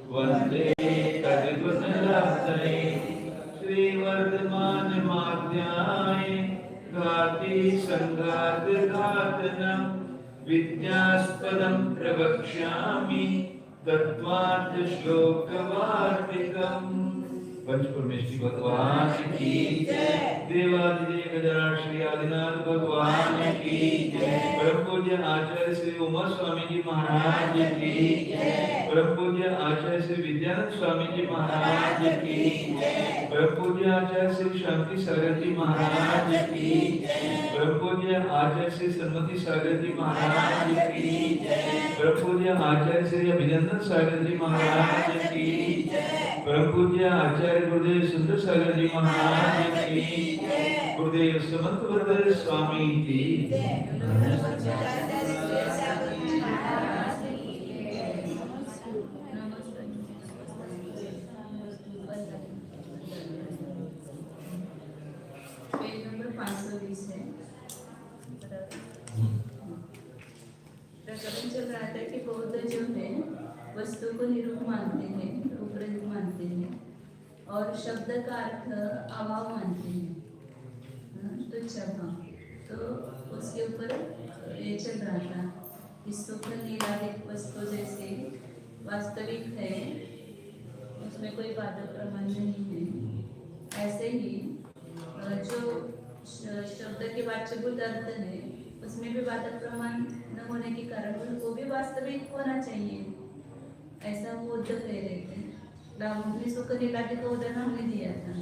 वंदे तद्गुणलब्धये श्रीवर्धमानमाध्याय घाति संघातघातनं विद्यास्पदं प्रवक्ष्यामि तत्त्वार्थ श्लोकवार्तिकम्। पंचपरमेश्वरी भगवान की जय। देवादिदेव गजानन श्री आदिनाथ भगवान की जय। परम पूज्य आचार्य श्री उमा स्वामी जी महाराज की जय। परम पूज्य आचार्य श्री विद्यानंद स्वामी जी महाराज की जय। परम पूज्य आचार्य श्री शांति सागर जी महाराज की जय। परम पूज्य आचार्य श्री सन्मति सागर जी महाराज की जय। परम पूज्य आचार्य श्री अभिनंदन सागर जी महाराज की जय। परम पूज्य आचार्य गुरुदेव सुंदर सागर जी महाराज की जय। गुरुदेव समंत वरद स्वामी की जय। पेज नंबर 520 है। प्रकरण चल रहा था कि बौद्ध जो है वस्तु को निरूप मानते हैं, रूप रहित मानते हैं और शब्द का अर्थ अभाव मानते हैं, तुच्छ अभाव। तो उसके ऊपर ये चल रहा था कि सुख निराधिक वस्तु जैसे वास्तविक है, उसमें कोई बाधक प्रमाण नहीं है। ऐसे ही जो शब्द के वाच्यभूत अर्थ है उसमें भी बाधक प्रमाण न होने के कारण वो भी वास्तविक होना चाहिए, ऐसा वो उद्धव कह रहे थे। रामने सुख निराधिक का उदाहरण हमने दिया था।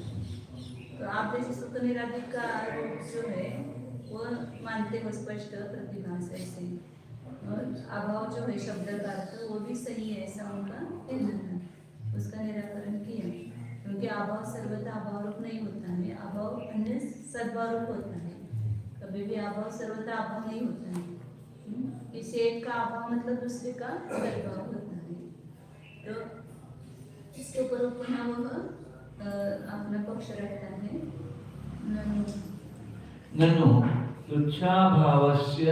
तो आप जैसे सुख निराधिक का आरोप जो है वो मानते हो स्पष्ट प्रतिभास ऐसे, और अभाव जो है शब्द का अर्थ वो भी सही है, ऐसा उनका कहना था। उसका निराकरण किया, क्योंकि अभाव सर्वथा अभाव रूप नहीं होता है, अभाव अन्य सद्भाव रूप होता है। कभी भी अभाव सर्वथा अभाव नहीं होता है। किसी एक का अभाव मतलब दूसरे का सद्भाव होता है। तो इसके ऊपर पुनः वह अपना पक्ष रखता है। ननु तुच्छाभावस्य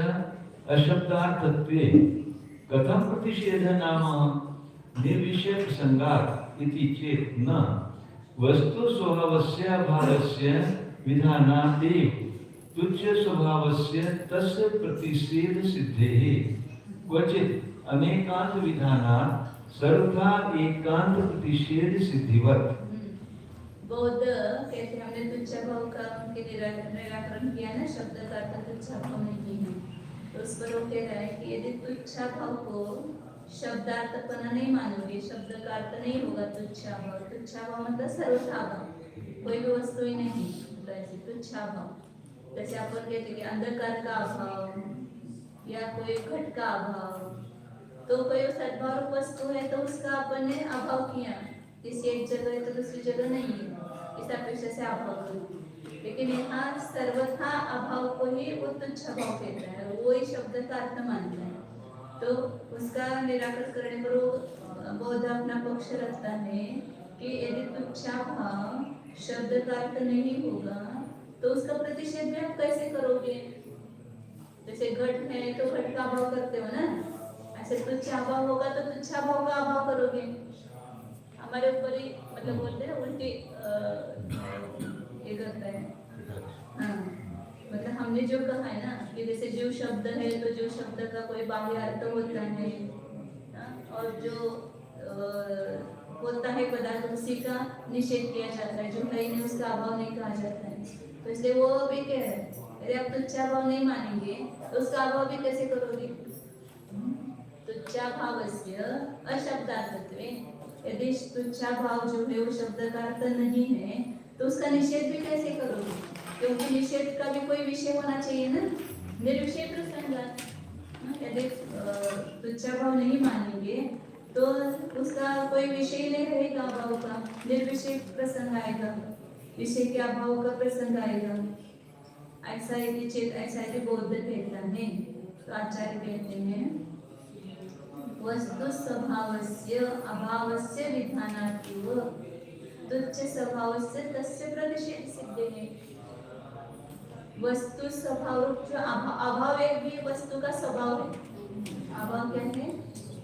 अशब्दार्थत्वे कथं प्रतिषेध नाम निर्विषय प्रसंगात् इति चेत् न वस्तु स्वभावस्य भावस्य विधानादेव तुच्छ स्वभावस्य तस्य प्रतिषेध सिद्धेः क्वचित् अनेकांत विधानात् सर्वथा एकांत प्रतिषेध सिद्धिवत्। बौद्ध कहते हैं हमने तुच्छ भाव का उनके निराकरण किया ना, शब्द का अर्थ तुच्छ भाव नहीं है। तो उस पर वो कह रहा है कि यदि तुच्छ भाव को शब्दार्थपना नहीं मानोगे, शब्द का अर्थ नहीं होगा तुच्छ भाव। तुच्छ भाव मतलब सर्वथा भाव, कोई भी वस्तु ही नहीं, तुच्छ भाव। जैसे अपन कहते कि अंधकार का अभाव या कोई घट का अभाव, तो कोई सद्भाव वस्तु है तो उसका अपन ने अभाव किया, किसी एक जगह है तो दूसरी जगह नहीं है, इस अपेक्षा से अभाव हुआ। लेकिन यहाँ सर्वथा अभाव को ही वो तुच्छ भाव कहता है, वो ही शब्द का अर्थ मानता है। तो उसका निराकरण करने पर वो बौद्ध अपना पक्ष रखता है कि यदि तुच्छ भाव शब्द का अर्थ नहीं होगा तो उसका प्रतिषेध भी आप कैसे करोगे? जैसे घट है तो घट का अभाव करते हो ना, ऐसे तुच्छ अभाव होगा तो तुच्छ भाव का अभाव करोगे। हमारे ऊपर ही मतलब बोलते हैं उल्टी ये करता है। हाँ, मतलब हमने जो कहा है ना कि जैसे जीव शब्द है तो जीव शब्द का कोई बाह्य अर्थ होता है, और जो होता है पदार्थ उसी का निषेध किया जाता है, जो है नहीं उसका अभाव नहीं कहा जाता है। तो इसलिए वो भी कह रहे हैं यदि आप तुच्छाभाव नहीं मानेंगे तो उसका अभाव भी कैसे करोगे? तुच्छाभावस्य अशब्दार्थत्वे, यदि तुच्छाभाव जो है वो शब्द का अर्थ नहीं है तो उसका निषेध भी कैसे करोगे? क्योंकि निषेध का भी कोई विषय होना चाहिए ना, निर्विषय प्रसंग। यदि तुच्छाभाव नहीं मानेंगे तो उसका कोई विषय नहीं रहेगा, अभाव का निर्विषय प्रसंग आएगा, विषय के अभाव का प्रसंग आएगा। ऐसा यदि चेत ऐसा यदि बौद्ध कहता है तो आचार्य कहते हैं वस्तु स्वभावस्य अभावस्य विधानादेव तुच्छ स्वभावस्य तस्य प्रतिषेध सिद्धेः। वस्तु स्वभाव रूप जो अभाव है भी वस्तु का स्वभाव है। अभाव क्या है?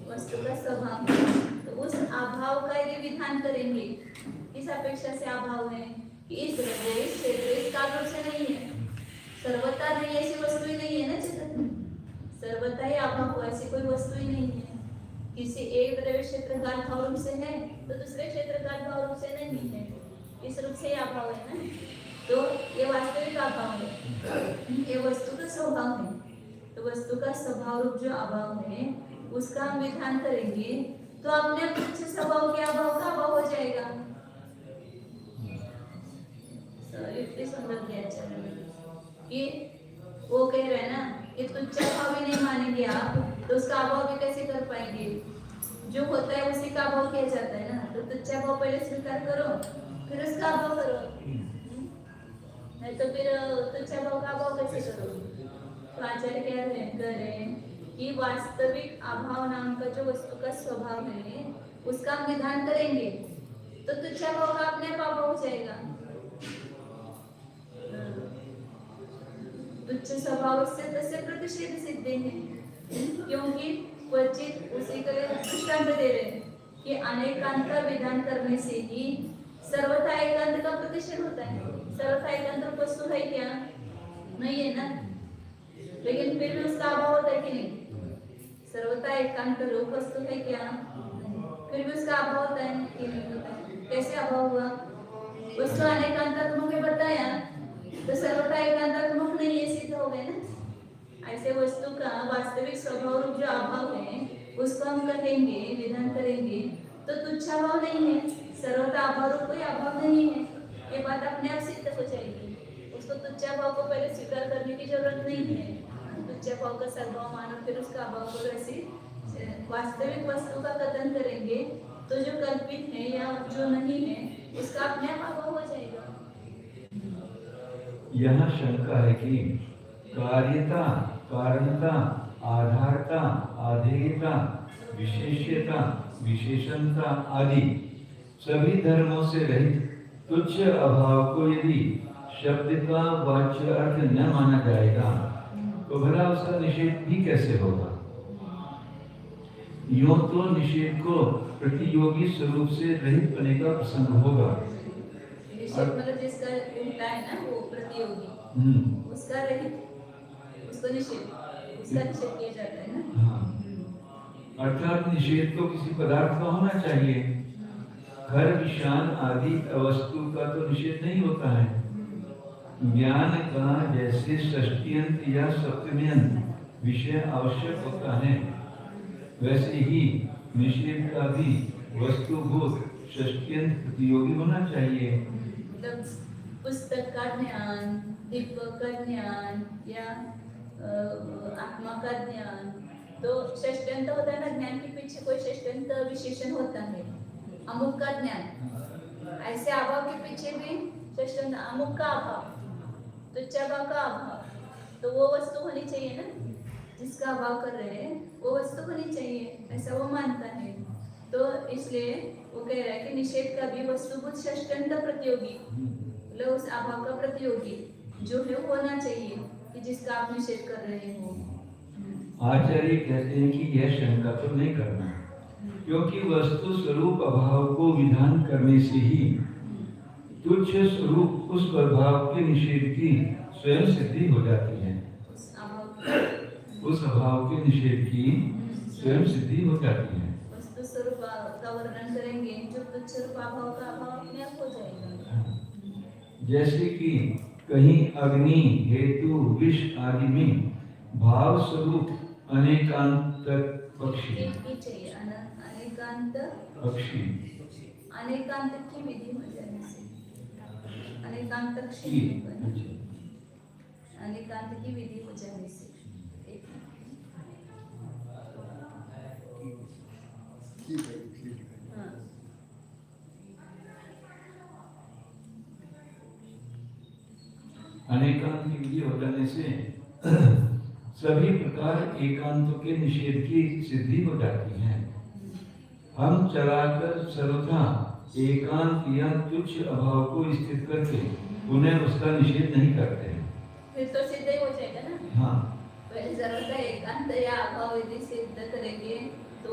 वस्तु का स्वभाव है। तो उस अभाव का यदि विधान करेंगे, किस अपेक्षा से अभाव है कि इस द्रव्य इस क्षेत्र इस काल रूप से नहीं है, सर्वथा नहीं, ऐसी वस्तु ही नहीं है ना जगत में। सर्वथा ही अभाव हो, ऐसी कोई वस्तु ही नहीं है। किसी एक द्रव्य क्षेत्र काल भाव रूप से है तो दूसरे क्षेत्र काल भाव रूप से नहीं है, इस रूप से ही अभाव है ना। तो ये वास्तविक अभाव है, ये वस्तु का स्वभाव है। तो वस्तु का स्वभाव रूप जो अभाव है उसका हम विधान करेंगे तो अपने तुच्छ स्वभाव के अभाव का अभाव हो जाएगा। इतनी सुंदर व्याख्या कि वो कह रहे हैं ना कि तुच्छ अभाव ही नहीं मानेंगे आप तो उसका अभाव भी कैसे कर पाएंगे? जो होता है उसी का अभाव किया जाता है ना। तो तुच्छ अभाव पहले स्वीकार करो फिर उसका अभाव करो, नहीं तो फिर तुच्छ अभाव का अभाव कैसे करो? तो आचार्य क्या कह रहे हैं कि वास्तविक अभाव नाम का जो वस्तु का स्वभाव है उसका हम विधान करेंगे तो तुच्छ अभाव का अपने आप अभाव हो जाएगा। तुच्छ स्वभाव से तस्य प्रतिषेध सिद्ध है, क्योंकि क्वचित उसी के लिए दृष्टांत दे रहे हैं कि अनेकांत का विधान करने से ही सर्वथा एकांत का प्रतिषेध होता है। सर्वथा एकांत वस्तु है क्या? नहीं है ना, लेकिन फिर भी उसका अभाव होता है कि नहीं? सर्वथा एकांत रूप वस्तु है क्या? फिर भी उसका अभाव होता है कि नहीं होता है? कैसे अभाव हुआ? वस्तु अनेकांतात्मक है बताया तो सर्वथा एकांतात्मक नहीं है, सिद्ध हो गए ना। ऐसे वस्तु का वास्तविक स्वभाव रूप जो अभाव है उसको हम कहेंगे विधान करेंगे तो तुच्छ अभाव नहीं है, सर्वथा अभाव रूप कोई अभाव नहीं है, ये बात अपने आप सिद्ध हो जाएगी। उसको तुच्छ अभाव को पहले स्वीकार करने की जरूरत नहीं है। तुच्छ अभाव का सर्वभाव मानो फिर उसका अभाव को ऐसे वास्तविक वस्तु का कथन करेंगे तो जो कल्पित है या जो नहीं है उसका अपने आप अभाव हो जाएगा। यहाँ शंका है कि कार्यता, कारणता, आधारता, आधेयता, विशेष्यता, विशेषणता आदि सभी धर्मों से रहित तुच्छ अभाव को यदि शब्द का वाच्य अर्थ न माना जाएगा तो भला उसका निषेध भी कैसे होगा? यूं तो निषेध को प्रतियोगी स्वरूप से रहित होने का प्रसंग होगा। मतलब जिसका उल्टा है ना वो प्रतियोगी, उसका रहित, उसको निषेध, उसका निषेध किया जाता है ना। हाँ। अर्थात निषेध तो किसी पदार्थ का होना चाहिए। घर विषान आदि वस्तु का तो निषेध नहीं होता है। ज्ञान का जैसे षष्टियंत या सप्तम्यंत विषय आवश्यक होता है वैसे ही निषेध का भी वस्तुभूत षष्टियंत प्रतियोगी होना चाहिए। पुस्तक का ज्ञान, दीपक का ज्ञान या आत्मा का ज्ञान तो षष्टयंत होता है ना। ज्ञान के पीछे कोई षष्टयंत विशेषण होता है। अमुक का ज्ञान, ऐसे अभाव के पीछे भी षष्टयंत अमुक का अभाव, तुच्छ अभाव का अभाव, तो वो वस्तु होनी चाहिए ना जिसका अभाव कर रहे हैं, वो वस्तु होनी चाहिए, ऐसा वो मानता है। तो इसलिए वो कह रहा है कि निषेध का भी वस्तुभूत षष्टयंत प्रतियोगी, मतलब उस अभाव का प्रतियोगी जो है वो होना चाहिए कि जिसका आप निषेध कर रहे हो। आचार्य कहते हैं कि यह शंका तो नहीं करना, क्योंकि वस्तु स्वरूप अभाव को विधान करने से ही तुच्छ स्वरूप उस प्रभाव के निषेध की स्वयं सिद्धि हो जाती है। उस अभाव के निषेध की स्वयं सिद्धि हो जाती है। वस्तु स्वरूप का वर्णन करेंगे जो तुच्छ स्वरूप अभाव का अभाव अपने आप हो जाएगा। जैसे कि कहीं अग्नि, हेतु, विष आदि में भाव स्वरूप अनेकांत पक्षी, अनेकांत पक्षी, अनेकांत की विधि हो जाने से अनेकांत अनेकांत की विधि हो जाने से अनेकांत की विधि हो जाने से सभी प्रकार एकांतों के निषेध की सिद्धि हो जाती है। हम चलाकर सर्वथा एकांत या तुच्छ अभाव को स्थित करके उन्हें उसका निषेध नहीं करते हैं। फिर तो सिद्ध ही हो जाएगा ना। हाँ, पहले सर्वथा एकांत या अभाव यदि सिद्ध करेंगे तो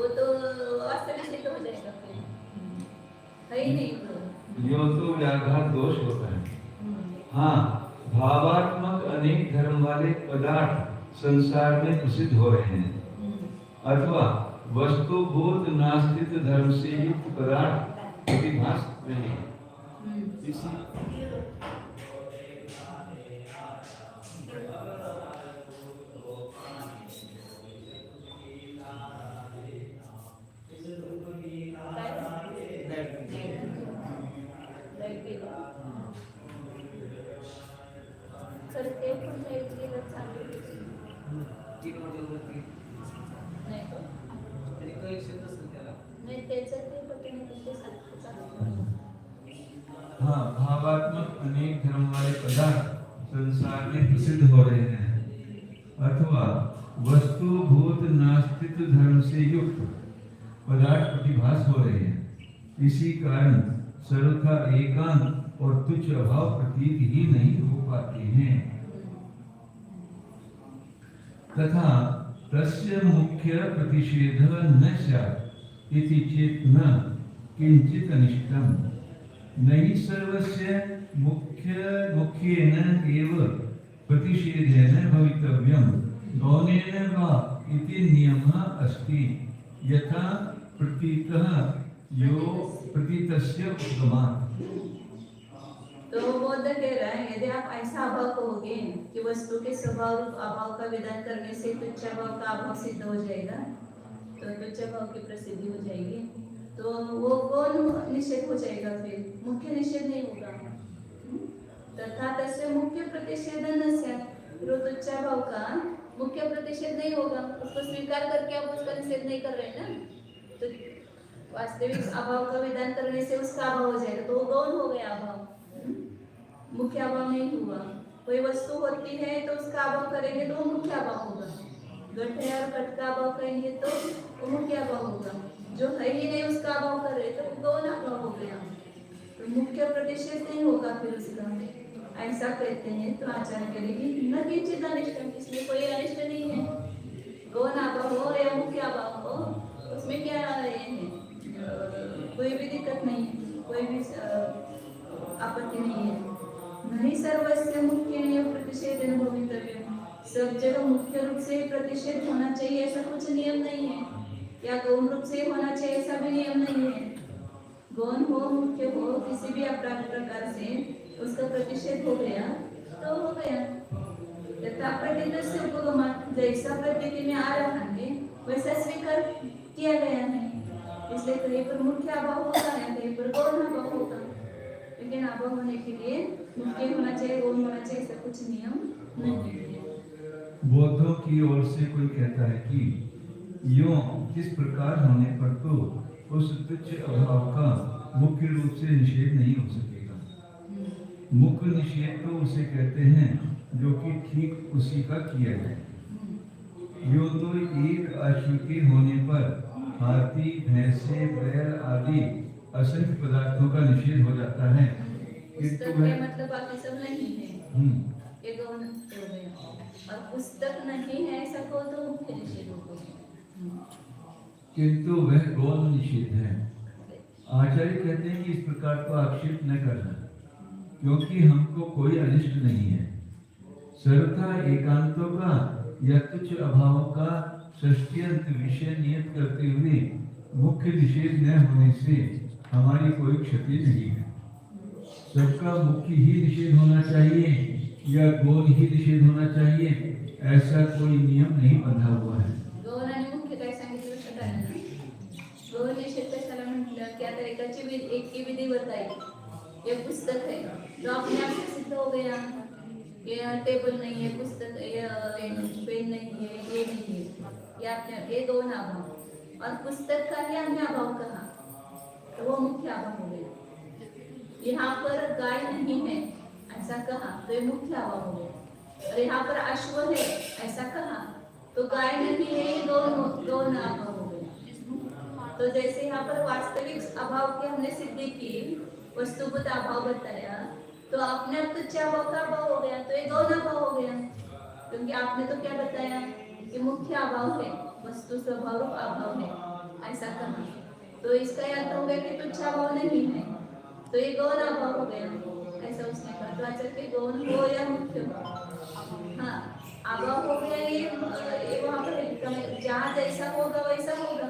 वास्तविक सिद्ध हो जाएगा फिर। है ही नहीं तो। यो तो व्याघात दोष होता है। हाँ, भावात्मक अनेक धर्म वाले पदार्थ संसार में प्रसिद्ध हो रहे हैं, अथवा वस्तुभूत नास्तिक धर्म से युक्त पदार्थ प्रतिभास रहे हैं। करते पण गेलं चांगलं नाही त्याचं ते पटकन ते चालू। हाँ, भावात्मक अनेक धर्म वाले पदार्थ संसार में प्रसिद्ध हो रहे हैं, अथवा वस्तुभूत नास्तिक धर्म से युक्त पदार्थ प्रतिभास हो रहे हैं। इसी कारण सर्वथा एकांत और तुच्छ अभाव प्रतीत ही नहीं हो पाते हैं, तथा तस्य मुख्य प्रतिषेध न स्यात् इति चेत् न किंचित अनिष्टम्। नहि सर्वस्य मुख्येन एव प्रतिषेधेन भवितव्यम् गौनेन वा इति नियमः अस्ति, यथा प्रतीतः यो प्रतीतस्य उपगमात्। तो बौद्ध कह रहा है यदि आप ऐसा अभाव कहोगे कि वस्तु के स्वभाव अभाव का विधान करने से तुच्छ अभाव का अभाव सिद्ध हो जाएगा, तो तुच्छ अभाव की प्रसिद्धि हो जाएगी, तो वो कौन निषेध हो जाएगा? फिर मुख्य निषेध नहीं होगा। तथा तस्य मुख्य प्रतिषेध न स्यात्, तुच्छ अभाव का मुख्य प्रतिषेध नहीं होगा। उसको स्वीकार करके आप उसका निषेध नहीं कर रहे ना, तो वास्तविक अभाव का विधान करने से उसका अभाव हो जाएगा, तो वो गौण हो गया अभाव, मुख्य अभाव नहीं हुआ। कोई वस्तु होती है तो उसका अभाव करेंगे तो वो मुख्य अभाव होगा, घट है और घट का अभाव करेंगे तो वो मुख्य अभाव होगा। जो है ही नहीं उसका अभाव कर रहे तो गौण अभाव हो गया, तो मुख्य प्रतिषेध नहीं होगा फिर उसका। ऐसा कहते हैं तो आचार्य करेगी न किंचित अनिष्टम, इसमें कोई अनिष्ट नहीं है। गौण अभाव हो या मुख्य अभाव हो, उसमें क्या है, कोई भी दिक्कत नहीं, कोई भी आपत्ति नहीं है। नहीं सर्वस्य मुख्य प्रतिषेध भवितव्य, सब जगह मुख्य रूप से प्रतिषेध होना चाहिए ऐसा कुछ नियम नहीं है, या गौण रूप से होना चाहिए ऐसा भी नियम नहीं है। गौण हो मुख्य हो किसी भी अपराध प्रकार से उसका प्रतिषेध हो गया तो हो गया। यथा प्रतीतस्य उपगमात्, जैसा प्रतीति में आ रहा है वैसा स्वीकार किया गया है, इसलिए कहीं पर मुख्य अभाव होता है, कहीं पर गौण अभाव होता है। लेकिन अभाव होने के लिए मुख्य होना चाहिए, गौण होना चाहिए, ऐसा कुछ नियम नहीं है। बौद्धों की ओर से कोई कहता है कि यूं किस प्रकार होने पर तो उस तुच्छ अभाव का मुख्य रूप से निषेध नहीं हो सकेगा। मुख्य निषेध तो उसे कहते हैं जो कि ठीक उसी का किया जाए। यूं तो एक अश्रुति होने पर हाथी, भैंसे, बैल आदि असंख्य पदार्थों का निषेध हो जाता है, पुस्तक में मतलब बाकी सब नहीं है, ये गौण हो गया। और पुस्तक नहीं है ऐसा को तो मुख्य निषेध होगा, किंतु वह गौण निषेध है। आचार्य कहते हैं कि इस प्रकार को आक्षेप न करना, क्योंकि हमको कोई अनिष्ट नहीं है। सर्वथा एकांतों का या तुच्छ अभाव का षष्ट्यंत विषय नियत करते हुए मुख्य निषेध न होने से हमारी कोई क्षति नहीं है। सबका मुख्य ही निषेध होना चाहिए या गौण ही निषेध होना चाहिए, ऐसा कोई नियम नहीं बंधा हुआ है। गौण आणि मुख्य काय सांगितलं होतं ना, गौण निषेध कशाला म्हटलं की आता एक की विधि बताई, ये पुस्तक है तो अपने आप से सिद्ध हो गया, ये टेबल नहीं है, पुस्तक पेन नहीं है, ये नहीं है, ये आपने ये गौण अभाव। और पुस्तक का ही हमने अभाव कहा तो वो मुख्य अभाव हो गया। यहाँ पर गाय नहीं है ऐसा कहा तो ये मुख्य अभाव हो गया, और यहाँ पर अश्व है ऐसा कहा तो गाय नहीं है, ये गौण अभाव हो गया। तो जैसे यहाँ पर वास्तविक अभाव की हमने सिद्धि की, वस्तुगत अभाव बताया, तो तो अपने आप तुच्छा भाव का अभाव हो गया, तो ये गौण अभाव हो गया। क्योंकि आपने तो क्या बताया कि मुख्य अभाव है, वस्तु स्वभाव रूप अभाव है, ऐसा कहा। तो इसका अर्थ हो गया कि तुच्छा भाव नहीं है, तो ये गौण अभाव हो गया, ऐसा उसने कहा। तो अच्छा के गौण हो या मुख्य हो, हाँ अभाव हो गया, ये वहाँ पर जहाँ जैसा होगा वैसा होगा।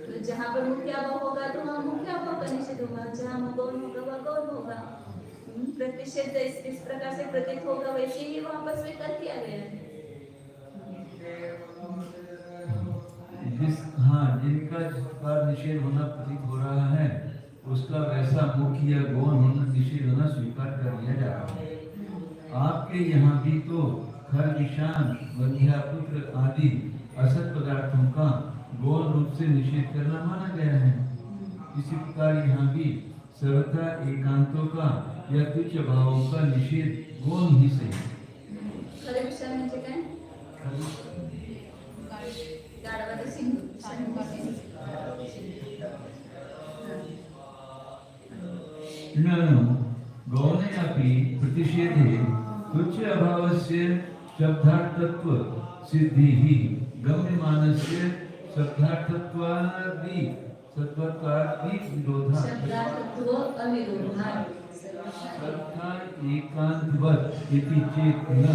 तो जहाँ पर मुख्य अभाव होगा तो वहाँ मुख्य अभाव का निषेध होगा, जहाँ गौण होगा वह गौण होगा। प्रतिषेध इस प्रकार से प्रतीत होगा, वैसे ही वहाँ पर स्वीकार किया गया है। जिनका जिस निषेध होना प्रतीत हो रहा है उसका वैसा मुख्य या गौण होना निषेध होना स्वीकार कर लिया जा रहा है। आपके यहाँ भी तो खर विषान वंध्यापुत्र आदि असत पदार्थों का गौण रूप से निषेध करना माना गया है। इसी प्रकार यहाँ भी सर्वथा एकांतों का या तुच्छ भावों का निषेध गौण ही से। खर विषान म्हणजे काय? गाढवाचा सिंधू गौणयापि प्रतिषेधे तुच्छ अभावस्य शब्दार्थत्व सिद्धिः गम्यमानस्य शब्दार्थत्वादि विरोधात् शब्दार्थत्व अविरोधात् तथा एकांतवत् इति चेत् न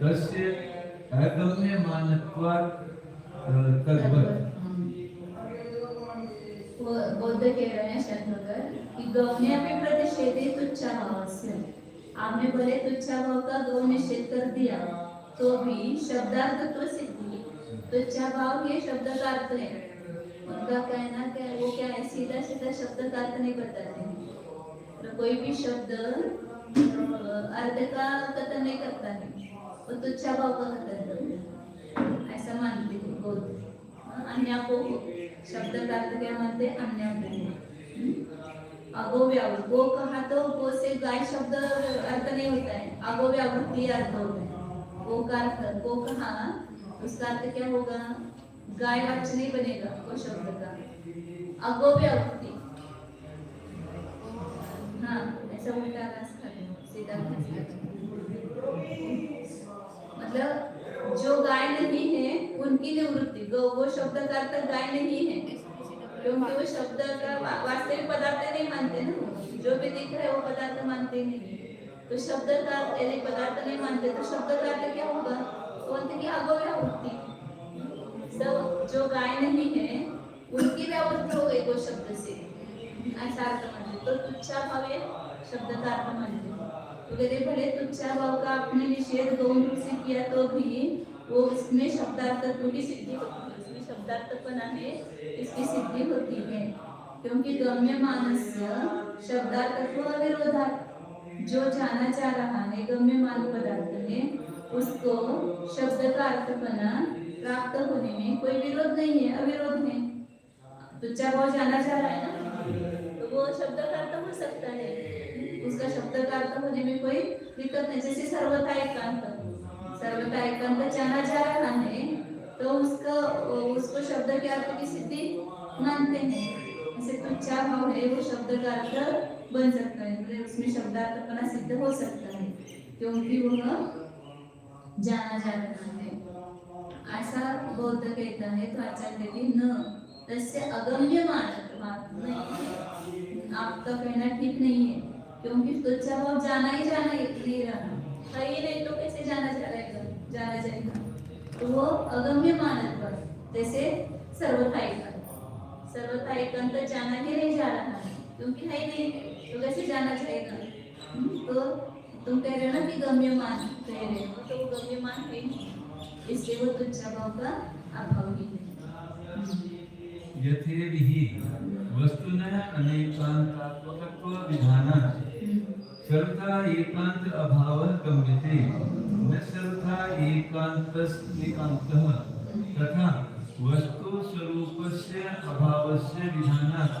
तस्य अगम्यमानत्वात् तद्वत्। बौद्ध कह रहे हैं शंकर कि गौण्य पे प्रतिषेधे तुच्छा भाव से, आपने बोले तुच्छा भाव का गौण निषेध कर दिया, तो भी शब्दार्थत्व सिद्धि, तुच्छा भाव ये शब्द का अर्थ है। उनका कहना क्या, वो क्या है, सीधा सीधा शब्द का अर्थ नहीं बताते हैं। तो कोई भी शब्द अर्थ का कथन नहीं करता है, वो तुच्छा भाव का कथन करता है, ऐसा मानते हैं बौद्ध। अन्य को शब्द का अर्थ क्या मानते हैं? अन्य को अगो व्यावृत्ति, गो कहा तो गो से गाय शब्द अर्थ नहीं होता है, अगो व्यावृत्ति अर्थ होता है। गो का अर्थ, गो कहा उसका अर्थ क्या होगा? गाय वाच्य नहीं बनेगा वो शब्द का, अगो व्यावृत्ति, हाँ ऐसा उल्टा रास्ता है, सीधा रास्ता। मतलब जो गाय नहीं है उनकी निवृत्ति, वो शब्द का अर्थ गाय नहीं है, क्योंकि वो शब्द का वास्तविक पदार्थ नहीं मानते ना, जो भी दिख रहा है वो पदार्थ मानते नहीं। तो शब्द का यदि पदार्थ नहीं मानते तो शब्द का अर्थ क्या होगा? बोलते कि अगो व्यावृत्ति, सब जो गाय नहीं है उनकी व्यावृत्ति हो गई वो शब्द से, ऐसा अर्थ मानते। तो तुच्छा भाव है शब्द का अर्थ मानते। तो यदि भले तुच्छा भाव का आपने निषेध गौण रूप से किया तो भी वो उसमें शब्दार्थत्व की सिद्धि होती है, उसमें शब्दार्थपना है इसकी सिद्धि होती है, क्योंकि गम्यमानस्य शब्दार्थत्व अविरोधात्, जो जाना चाह रहा है गम्यमान पदार्थ में उसको शब्द का अर्थपना प्राप्त होने में कोई विरोध नहीं है, अविरोध है। तुच्छा भाव जाना चाह रहा है ना, तो वो शब्द का अर्थ हो सकता है, उसका शब्द का अर्थ होने में कोई दिक्कत नहीं। जैसे सर्वथा एकांत, सर्वथा एकांत जाना जा रहा है तो उसको शब्द के अर्थ की सिद्धि मानते हैं। जैसे तुच्छा भाव है वो शब्द का अर्थ बन सकता है, मतलब उसमें शब्दार्थपना सिद्ध हो सकता है, क्योंकि वह जाना जा रहा है, ऐसा बौद्ध कहता है। तो आचार्य भी न तस्य अगम्य मानत्वात्, नहीं आपका कहना ठीक नहीं है, क्योंकि तुच्छा भाव जाना ही नहीं रहा है ही नहीं, तो कैसे जाना जाएगा? तो वो अगम्य मानत्वात्, जैसे सर्वथा एकांत जाना ही नहीं जा रहा है, क्योंकि है ही नहीं, तो कैसे जाना जाएगा? तो तुम कह रहे हो ना कि गम्यमान कह रहे हो, तो वो गम्यमान है, इसलिए वो तुच्छा भाव का अभाव ही है। यथेविहि वस्तुनः अनेकांतात्मकत्व विधानात् सर्वथा एकांत अभावः गम्यते, न सर्वथा एकांतः तथा वस्तु स्वरूपस्य अभावस्य विधानात्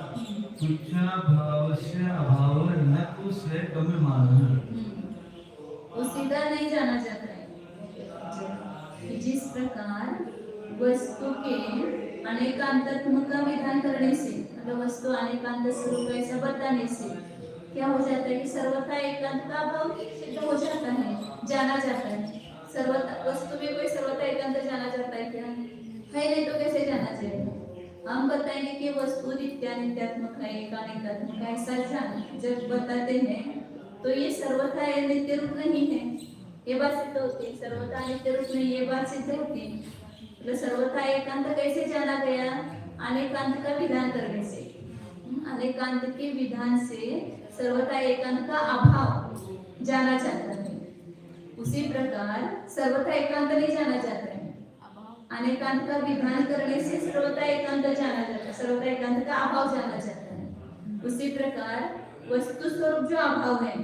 तुच्छाभावस्य अभावः न तु स गम्यमानः। वो सीधा नहीं जाना चाहता है। जिस प्रकार वस्तु के अनेकांतत्व का विधान करने से, मतलब वस्तु अनेकांत स्वरूप ऐसा बताने से क्या हो जाता है कि सर्वथा एकांत का अभाव सिद्ध हो जाता है, जाना जाता है। सर्वथा वस्तु में कोई सर्वथा एकांत जाना जाता है क्या? है नहीं तो कैसे जाना जाएगा? हम बताएंगे कि वस्तु नित्यात्मक है, एकांतात्मक है, ऐसा जान जब बताते हैं तो ये सर्वथा नित्य रूप नहीं है, ये बात सिद्ध होती है। सर्वथा नित्य रूप नहीं, ये बात सिद्ध होती है। मतलब सर्वथा एकांत कैसे जाना गया? अनेकांत का विधान करने से। अनेकांत के विधान से सर्वथा एकांत का अभाव जाना जाता है। उसी प्रकार सर्वथा एकांत नहीं जाना जाता है, अनेकांत का विधान करने से सर्वथा एकांत जाना जाता है, सर्वथा एकांत का अभाव जाना जाता है। उसी प्रकार वस्तु स्वरूप जो अभाव है,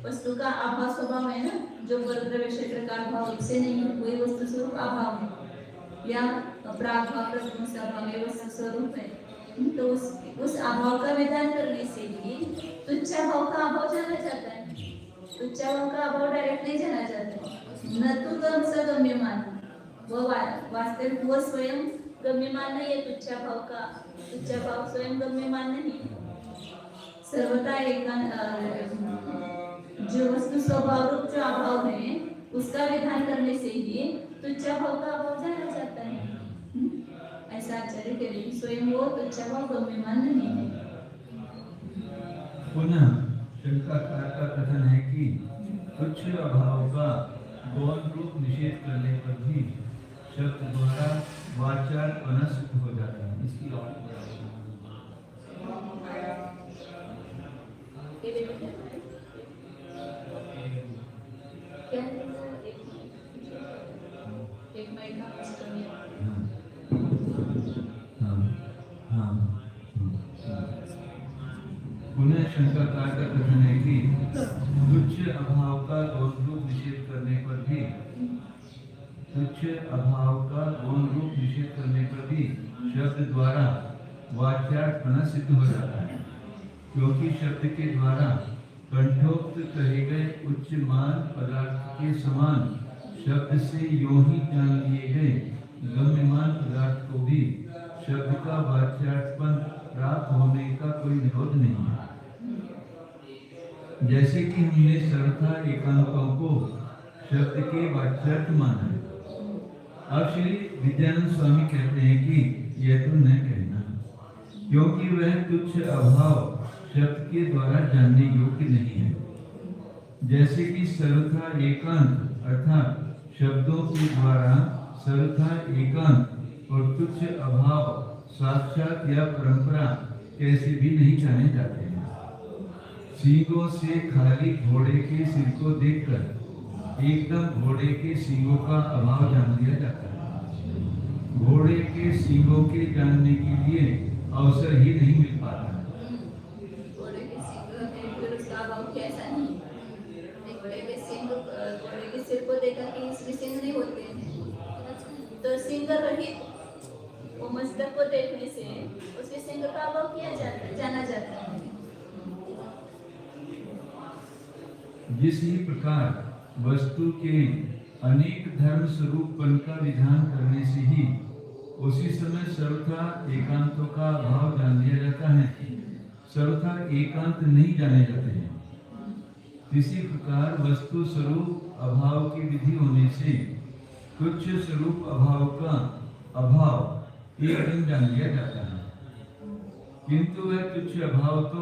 वस्तु का अभाव स्वभाव है ना, जो परद्रव्य क्षेत्र का अभाव उससे नहीं है, वही वस्तु स्वरूप अभाव है या प्रागभाव प्रथम अभाव ये वस्तु स्वरूप है। तो उस अभाव का विधान करने से ही तुच्छाभाव का अभाव जाना जाता है। तुच्छाभाव का अभाव डायरेक्ट नहीं जाना जाता है। न तो गम स गम्यमान, वो वास्तविक वो स्वयं गम्यमान नहीं है। तुच्छाभाव का तुच्छाभाव स्वयं गम्यमान नहीं है। सर्वथा जो वस्तु स्वभाव रूप जो अभाव है उसका विधान करने से ही तुच्छाभाव का अभाव जाना जाता है। ऐसा आचार्य कह रहे कि स्वयं वो तुच्छाभाव गम्यमान नहीं है। पुनः शंकाकार का कथन है कि तुच्छ अभाव का गौण रूप निषेध करने पर भी शब्द द्वारा वाचार अनसिद्ध हो जाता है। इसकी पुनः शंकाकार का कथन है कि तुच्छ अभाव का गौण रूप निषेध करने पर भी तुच्छ अभाव का गौण रूप निषेध करने पर भी शब्द द्वारा वाच्यार्थपना सिद्ध हो जाता है, क्योंकि शब्द के द्वारा कंठोक्त कहे गए उच्च मान पदार्थ के समान शब्द से यों ही जान लिए गए गम्यमान पदार्थ को भी शब्द का वाच्यार्थपन प्राप्त होने का कोई निरोध नहीं है। जैसे कि हमने सर्वथा एकांतों को शब्द के वाच्यार्थ माना है। अब श्री विद्यानंद स्वामी कहते हैं कि यह तो न कहना, क्योंकि वह तुच्छ अभाव शब्द के द्वारा जानने योग्य नहीं है। जैसे कि सर्वथा एकांत अर्थात शब्दों के द्वारा सर्वथा एकांत और तुच्छ अभाव साक्षात या परंपरा कैसे भी नहीं जाने जाते हैं। सींगों से खाली घोड़े के सिर को देखकर एकदम घोड़े के सींगों का अभाव जान लिया जाता है। घोड़े के सींगों के जानने के लिए अवसर ही नहीं मिल पाता। घोड़े के सींग फिर उसका अभाव कैसा नहीं, घोड़े के सिर को देखा कि इसके सींग नहीं होते हैं, तो सींग रहित वो मस्तक को देखने से उसके सींग का अभाव किया जाना जाता है। जिस ही प्रकार वस्तु के अनेक धर्म स्वरूपपन का विधान करने से ही उसी समय सर्वथा एकांतों का अभाव जान लिया जाता है, सर्वथा एकांत नहीं जाने जाते हैं। इसी प्रकार वस्तु स्वरूप अभाव की विधि होने से तुच्छ स्वरूप अभाव का अभाव एकदम जान लिया जाता है, किंतु वह तुच्छ अभाव तो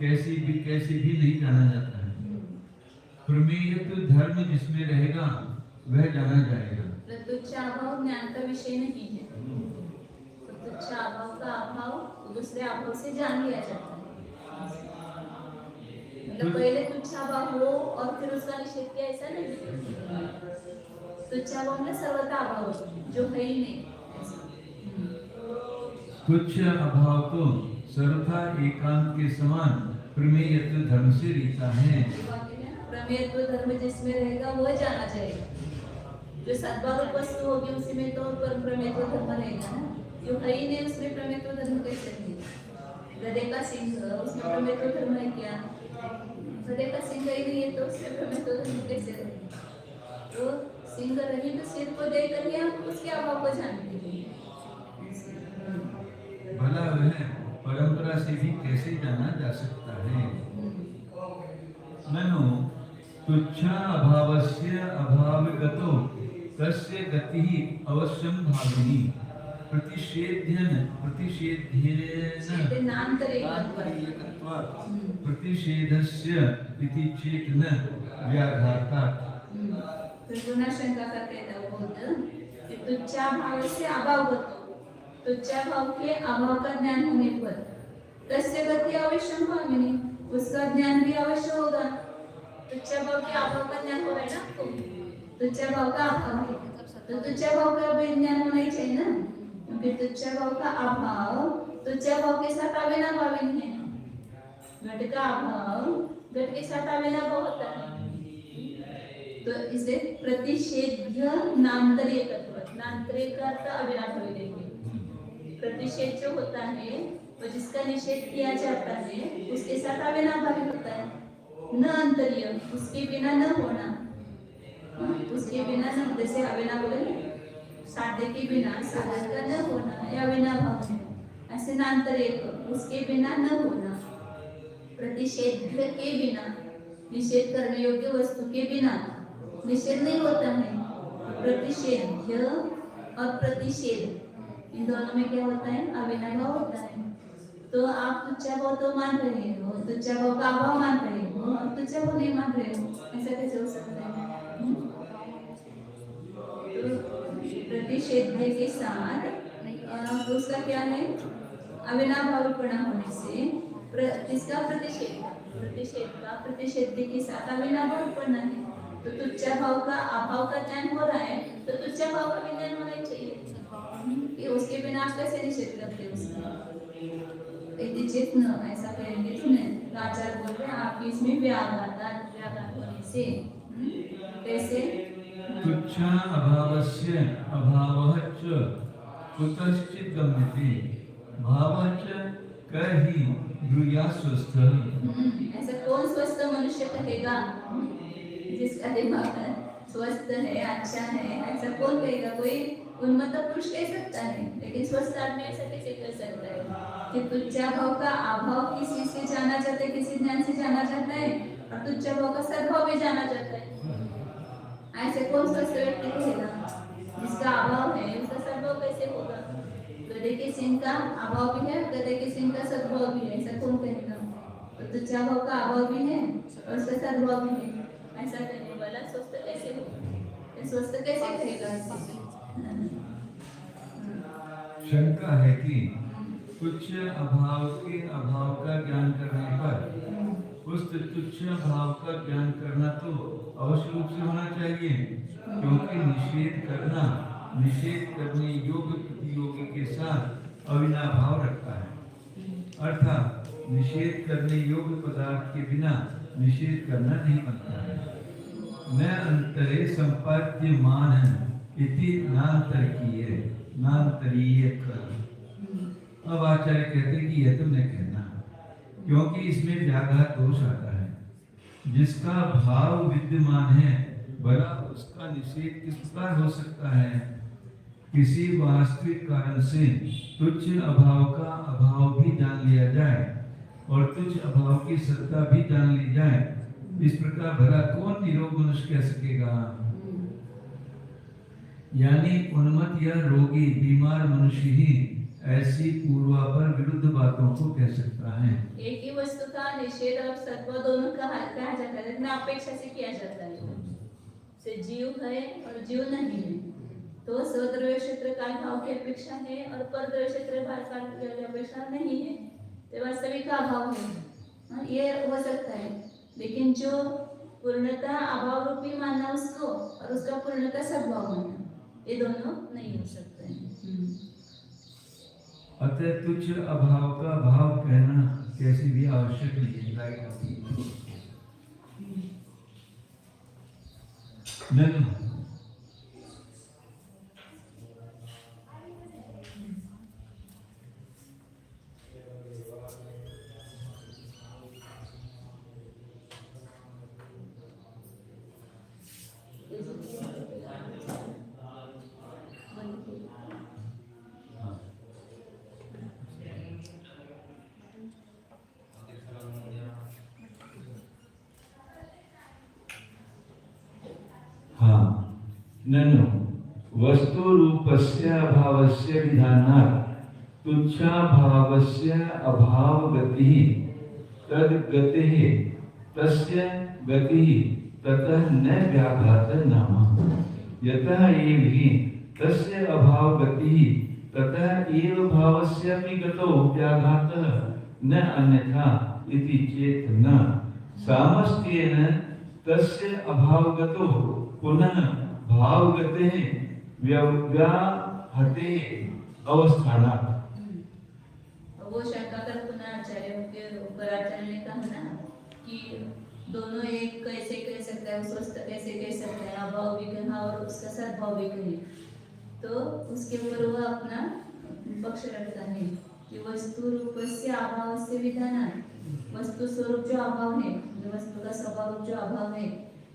कैसे भी नहीं जाना जाता है। प्रमेय धर्म जिसमें रहेगा वह जाना जाएगा। तुच्छ अभाव ज्ञान का विषय नहीं है, तो तुच्छ अभाव का अभाव दूसरे अभाव से जान लिया जाता है। मतलब पहले तुच्छ अभाव हो और फिर उसका निषेध किया, ऐसा नहीं। तुच्छ अभाव में सर्वथा अभाव जो है ही नहीं। तुच्छ अभाव तो सर्वथा एकांत के समान प्रमेयत्व धर्म से रीता है। प्रमेयत्व धर्म जिसमें रहेगा वो जाना जाएगा। जो सद्भाव वस्तु होगी उसी में तो प्रमेयत्व धर्म रहेगा ना, जो है ही नहीं उसमें प्रमेयत्व धर्म कैसे रहेगा। गधे का सिंह उसमें प्रमेयत्व धर्म है क्या? गधे का सिंह ही नहीं है तो उसमें प्रमेयत्व धर्म कैसे रहेगा? तो सिंह रही तो सिर को देख कर हम उसके अभाव को जानते हैं। भला वह परंपरा से भी कैसे जाना जा सकता है? ननु तुच्छा अभावस्य अभावगतो तस्य गतिः अवश्यं भाविनी प्रतिषेधस्य इति चेत न व्याघाता। पुनः शंका करते हैं बोध कि तुच्छा भाव से अभाव होतो, तुच्छा भाव के अभाव का ज्ञान होने पर तस्य गति अवश्य भाविनी, उसका ज्ञान भी अवश्य होगा। तुच्छा भाव के अभाव का ज्ञान हो रहा है ना आपको, तुच्छा भाव का अभाव है तो तुच्छा भाव का भी ज्ञान होना ही चाहिए ना, क्योंकि तुच्छा भाव का अभाव तुच्छा भाव के साथ अविनाभावी है। घट का अभाव घट के साथ अविनाभाव होता है, तो इसे प्रतिषेध्य नान्तरिकत्व, नान्तरिक का अर्थ अविनाभावी देंगे। प्रतिषेध जो होता है वो जिसका निषेध किया जाता है उसके साथ अविनाभावी होता है। न अंतरीय, उसके बिना न होना, उसके बिना न, जैसे अविनाभावी साध्य के बिना साधन का न होना या अविनाभाव है, ऐसे नान्तरिक उसके बिना न होना। प्रतिषेध के बिना, निषेध करने योग्य वस्तु के बिना निषेध नहीं होता है। प्रतिषेध्य और प्रतिषेध इन दोनों में क्या होता है? अविनाभाव होता है। तो आप तुच्छा भाव तो मान रहे हो, तुच्छा भाव का अभाव मान रहे हो और तुच्छा भाव नहीं मान रहे हो, ऐसा कैसे हो सकता है? तो प्रतिषेध के साथ उसका क्या है? अविनाभावीपणा होने से इसका प्रतिषेध, प्रतिषेध का प्रतिषेध के साथ अविनाभावीपणा है। तो तुच्छा भाव का अभाव का ज्ञान हो रहा है तो तुच्छा भाव का ज्ञान होना ही चाहिए कि उसके बिना आप कैसे निषेध करते हो उसका। ऐसा करेंगे सुने, आचार्य बोल रहे हैं आपकी इसमें व्याघात होने से कैसे? तुच्छा अभावस्य अभावः च कुतश्चित् गम्यते भावः च कहि ब्रूयात् स्वस्थः। ऐसा कौन स्वस्थ मनुष्य कहेगा जिसका दिमाग स्वस्थ है, अच्छा है, ऐसा कौन कहेगा? कोई उन्मत्त पुरुष कह सकता है, लेकिन स्वस्थ आदमी ऐसा कैसे कर सकता है कि तुच्छा भाव का अभाव किसी से जाना जाता है, किसी ज्ञान से जाना जाता है और तुच्छा भाव का सद्भाव भी जाना जाता है। ऐसे कौन स्वस्थ व्यक्ति कहेगा? जिसका अभाव है उसका सद्भाव कैसे होगा? गधे के सिंह का अभाव भी है, गधे के सिंह का सद्भाव भी है, ऐसा कौन कहेगा? तो तुच्छा भाव का अभाव भी है और उसका सद्भाव भी है, ऐसा कहने वाला स्वस्थ कैसे होगा? स्वस्थ कैसे कहेगा? शंका है कि तुच्छ अभाव के अभाव का ज्ञान करने पर उस तुच्छ भाव का ज्ञान करना तो अवश्य रूप से होना चाहिए, क्योंकि निषेध करना निषेध करने योग्य प्रतियोगी के साथ अविनाभाव रखता है। अर्थात निषेध करने योग्य पदार्थ के बिना निषेध करना नहीं बनता है। न अंतरे संपाद्यमान इति नान्तरीय। अब आचार्य कहते कि यह तुमने कहना, क्योंकि इसमें व्याघात दोष आता है। जिसका भाव विद्यमान है भला उसका निषेध किस प्रकार हो सकता है? किसी वास्तविक कारण से तुच्छ अभाव का अभाव भी जान लिया जाए और तुच्छ अभाव की सत्ता भी जान ली जाए, इस प्रकार भला कौन निरोग मनुष्य कह सकेगा? यानी उन्मत्त या रोगी बीमार मनुष्य ही ऐसी पूर्वापर विरुद्ध बातों को कह सकता है। एक ही वस्तु का निषेध और सद्भाव दोनों कहा जाता है, लेकिन अपेक्षा से किया जाता है। से जीव है और जीव नहीं है, तो स्वद्रव्य क्षेत्र काल भाव की अपेक्षा है और परद्रव्य क्षेत्र भाव की अपेक्षा नहीं है, तो वास्तविक का अभाव है। ये हो सकता है, लेकिन जो पूर्णता अभाव रूपी मानना उसको और उसका पूर्णता सद्भाव मानना, ये दोनों नहीं हो सकते हैं। अतः तुच्छ अभाव का भाव कहना कैसे भी आवश्यक नहीं है। ननु वस्तुरूपस्य अभावस्य विधानात् तुच्छाभावस्य अभावगतिः तद्गतिः तस्य गतिः ततः न व्याघात नाम यतः एव हि तस्य अभावगतिः ततः एव भावस्यापि गतौ व्याघातः न अन्यथा इति चेत् न सामस्त्येन तस्य अभावगतो पुनः भावगतेः व्याहते अवस्थानात्। वो शंका कर पुनः आचार्यों के ऊपर आचार्य ने कहा ना कि दोनों एक कैसे कह सकता है, स्वस्थ कैसे कह सकता है, अभाव भी कहा और उसका सद्भाव भी कहे, तो उसके ऊपर वह अपना पक्ष रखता है कि वस्तु रूप से अभाव से विधान, वस्तु स्वरूप जो अभाव है, जो वस्तु का स्वभाव जो अभाव है,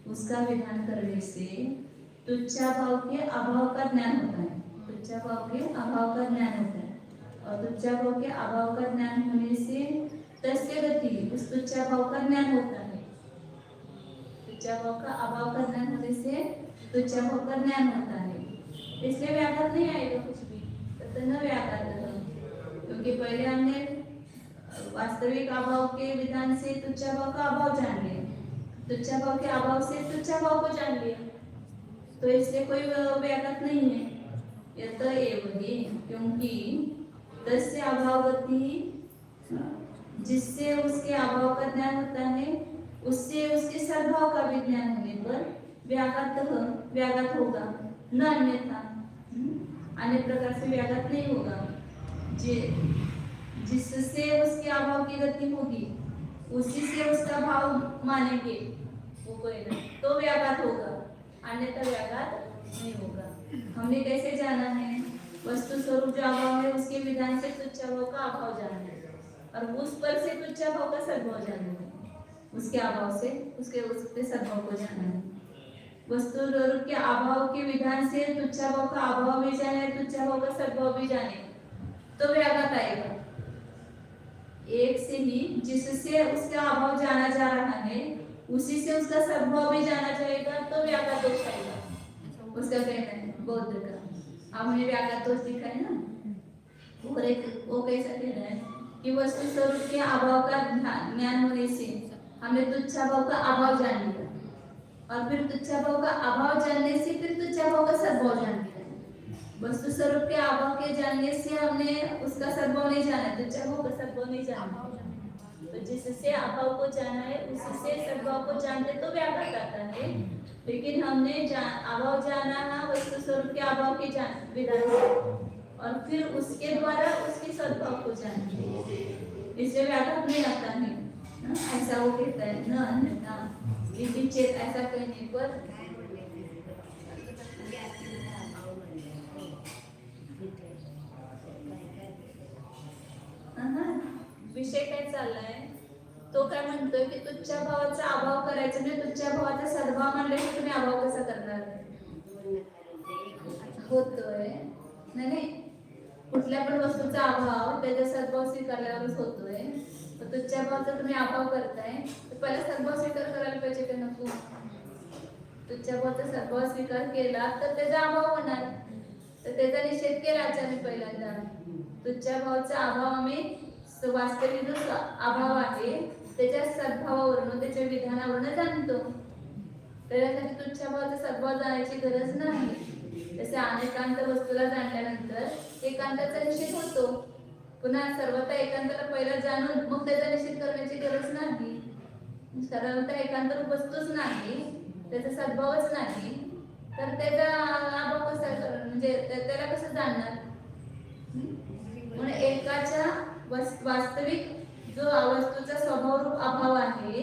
उसका विधान करने से तुच्छाभाव के अभाव का ज्ञान होता है। तुच्छाभाव के अभाव का ज्ञान होता है और तुच्छाभाव के अभाव का ज्ञान होने से तस्य गति, उस तुच्छाभाव का ज्ञान होता है। तुच्छाभाव का अभाव का ज्ञान होने से तुच्छाभाव का ज्ञान होता है, इसलिए व्याघात नहीं आएगा कुछ भी, तो न व्याघात, क्योंकि पहले हमने वास्तविक अभाव के विधान से तुच्छाभाव का अभाव जान लिया, तुच्छाभाव के अभाव से तुच्छाभाव को जान लिया, तो इसलिए कोई व्याघात नहीं है। यत एव हि, क्योंकि तस्य अभावगति, जिससे उसके अभाव का ज्ञान होता है, उससे उसके सद्भाव का भी ज्ञान होने पर व्याघात होगा, न अन्यथा अन्य प्रकार से व्याघात नहीं होगा। जिससे उसके अभाव की गति होगी उसी से उसका भाव मानेंगे वो कोई ना, तो व्याघात होगा, अन्यथा व्याघात नहीं होगा। हमने कैसे जाना है, वस्तु स्वरूप जो अभाव है उसके विधान से तुच्छाभाव का अभाव जानना है और उस पर से तुच्छाभाव का सद्भाव जानना है, उसके अभाव से उसके सद्भाव को जानना है। वस्तु स्वरूप के अभाव के विधान से तुच्छाभाव का अभाव भी जाने, तुच्छाभाव का सद्भाव भी जाने, तो व्याघात आएगा। एक से ही जिससे उसका अभाव जाना जा रहा है उसी से उसका सद्भाव भी जाना जाएगा, तो व्याघात दोष आएगा। उसका कहना है बौद्ध का, हमने व्याघात दोष दिखा है ना, वो कैसा कहना है कि वस्तु स्वरूप के अभाव का ज्ञान होने से हमने तुच्छाभाव का अभाव जान लिया और फिर तुच्छाभाव का अभाव जानने से फिर तुच्छाभाव का सद्भाव जान लिया। वस्तु स्वरूप के अभाव के जानने से हमने उसका सद्भाव नहीं जाना, तुच्छाभाव का सद्भाव नहीं जाना, तो जिससे अभाव को जाना है उससे सद्भाव को जानते तो व्याघात आता है। लेकिन हमने अभाव जाना है वस्तु स्वरूप के अभाव के विधान से और फिर उसके द्वारा उसके सद्भाव को जाना, इससे व्याघात नहीं आता है। ऐसा वो कहता है न अन्यथा, लेकिन चेत ऐसा कहने पर विषय काय चाललाय, तो काय म्हणतोय की तुच्छा भावाचा अभाव करायचा म्हणजे तुच्छा भावाचा सद्भाव म्हणले की तुम्ही अभाव कसा करणार होतोय, नाही कुठल्या पण वस्तूचा अभाव त्याचा सद्भाव स्वीकारल्यावरच होतोय। तर तुच्छा भावाचा तुम्ही अभाव करताय तर पहिला सद्भाव स्वीकार करायला पाहिजे का नको? तुच्छा भावाचा सद्भाव स्वीकार केला तर त्याचा अभाव होणार, तर त्याचा निषेध केला आचार्य पहिल्यांदा। तुच्छा भावाचा अभाव आम्ही वास्तविक जो अभाव आहे त्याच्या सद्भावावरून त्याच्या विधानावरून जाणतो, त्याच्यासाठी तुच्छा भावाचा सद्भाव जाण्याची गरज नाही। जसे अनेकांत वस्तूला जाणल्यानंतर एकांताचा निषेध होतो, पुन्हा सर्वथा एकांताला पहिला जाणून मग त्याचा निषेध करण्याची गरज नाही। सर्वथा एकांत वस्तूच नाही, त्याचा सद्भावच नाही, तर त्याचा अभाव कसा म्हणजे त्याला कसं जाणणार? म्हणून एकाच्या वास्तविक जो वस्तूचा स्वभावरूप अभाव आहे